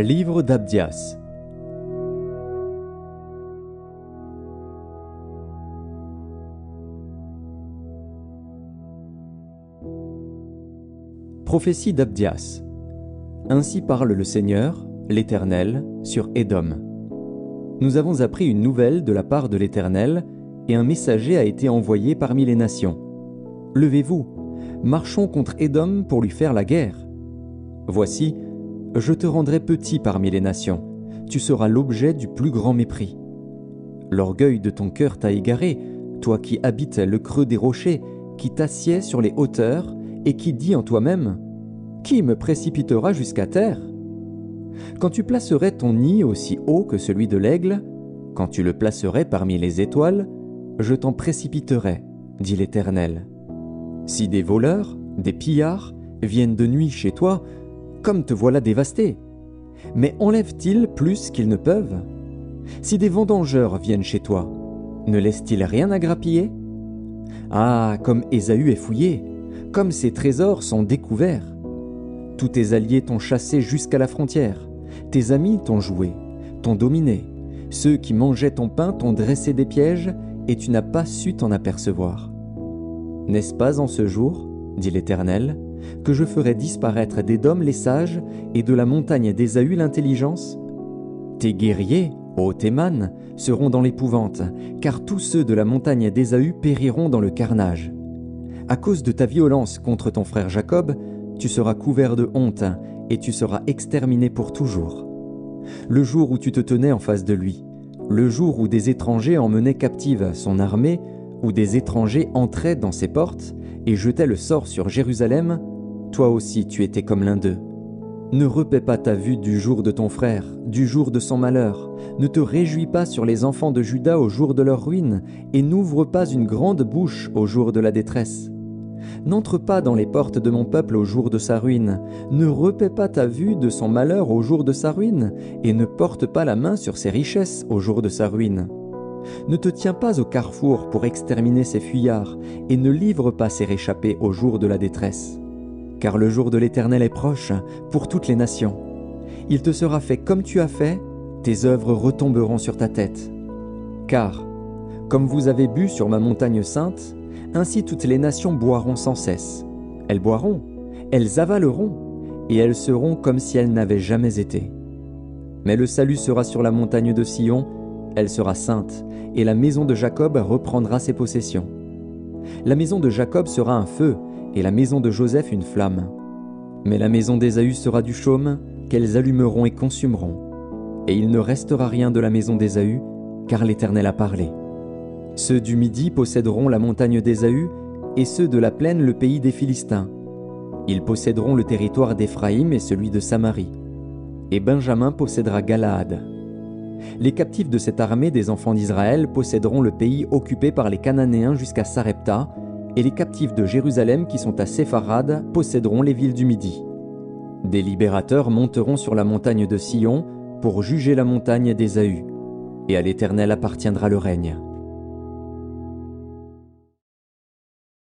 Livre d'Abdias. Prophétie d'Abdias. Ainsi parle le Seigneur, l'Éternel, sur Édom. Nous avons appris une nouvelle de la part de l'Éternel, et un messager a été envoyé parmi les nations. Levez-vous, marchons contre Édom pour lui faire la guerre. Voici, je te rendrai petit parmi les nations, tu seras l'objet du plus grand mépris. L'orgueil de ton cœur t'a égaré, toi qui habites le creux des rochers, qui t'assieds sur les hauteurs, et qui dis en toi-même « Qui me précipitera jusqu'à terre ?» Quand tu placerais ton nid aussi haut que celui de l'aigle, quand tu le placerais parmi les étoiles, je t'en précipiterai, dit l'Éternel. Si des voleurs, des pillards, viennent de nuit chez toi, comme te voilà dévasté, mais enlèvent-ils plus qu'ils ne peuvent? Si des vendangeurs viennent chez toi, ne laissent-ils rien à grappiller? Ah, comme Ésaü est fouillé, comme ses trésors sont découverts. Tous tes alliés t'ont chassé jusqu'à la frontière, tes amis t'ont joué, t'ont dominé, ceux qui mangeaient ton pain t'ont dressé des pièges, et tu n'as pas su t'en apercevoir. N'est-ce pas en ce jour, dit l'Éternel, que je ferai disparaître d'Édom les sages et de la montagne d'Ésaü l'intelligence? Tes guerriers, ô Théman, seront dans l'épouvante, car tous ceux de la montagne d'Ésaü périront dans le carnage. À cause de ta violence contre ton frère Jacob, tu seras couvert de honte et tu seras exterminé pour toujours. Le jour où tu te tenais en face de lui, le jour où des étrangers emmenaient captive son armée, où des étrangers entraient dans ses portes et jetaient le sort sur Jérusalem, toi aussi tu étais comme l'un d'eux. Ne repaie pas ta vue du jour de ton frère, du jour de son malheur. Ne te réjouis pas sur les enfants de Juda au jour de leur ruine, et n'ouvre pas une grande bouche au jour de la détresse. N'entre pas dans les portes de mon peuple au jour de sa ruine. Ne repaie pas ta vue de son malheur au jour de sa ruine, et ne porte pas la main sur ses richesses au jour de sa ruine. Ne te tiens pas au carrefour pour exterminer ses fuyards, et ne livre pas ses réchappés au jour de la détresse. Car le jour de l'Éternel est proche pour toutes les nations. Il te sera fait comme tu as fait, tes œuvres retomberont sur ta tête. Car, comme vous avez bu sur ma montagne sainte, ainsi toutes les nations boiront sans cesse. Elles boiront, elles avaleront, et elles seront comme si elles n'avaient jamais été. Mais le salut sera sur la montagne de Sion, elle sera sainte, et la maison de Jacob reprendra ses possessions. La maison de Jacob sera un feu, et la maison de Joseph une flamme. Mais la maison d'Ésaü sera du chaume, qu'elles allumeront et consumeront. Et il ne restera rien de la maison d'Ésaü, car l'Éternel a parlé. Ceux du Midi posséderont la montagne d'Ésaü, et ceux de la plaine le pays des Philistins. Ils posséderont le territoire d'Éphraïm et celui de Samarie. Et Benjamin possédera Galaad. Les captifs de cette armée des enfants d'Israël posséderont le pays occupé par les Cananéens jusqu'à Sarepta, et les captifs de Jérusalem qui sont à Sépharad posséderont les villes du Midi. Des libérateurs monteront sur la montagne de Sion pour juger la montagne d'Ésaü, et à l'Éternel appartiendra le règne.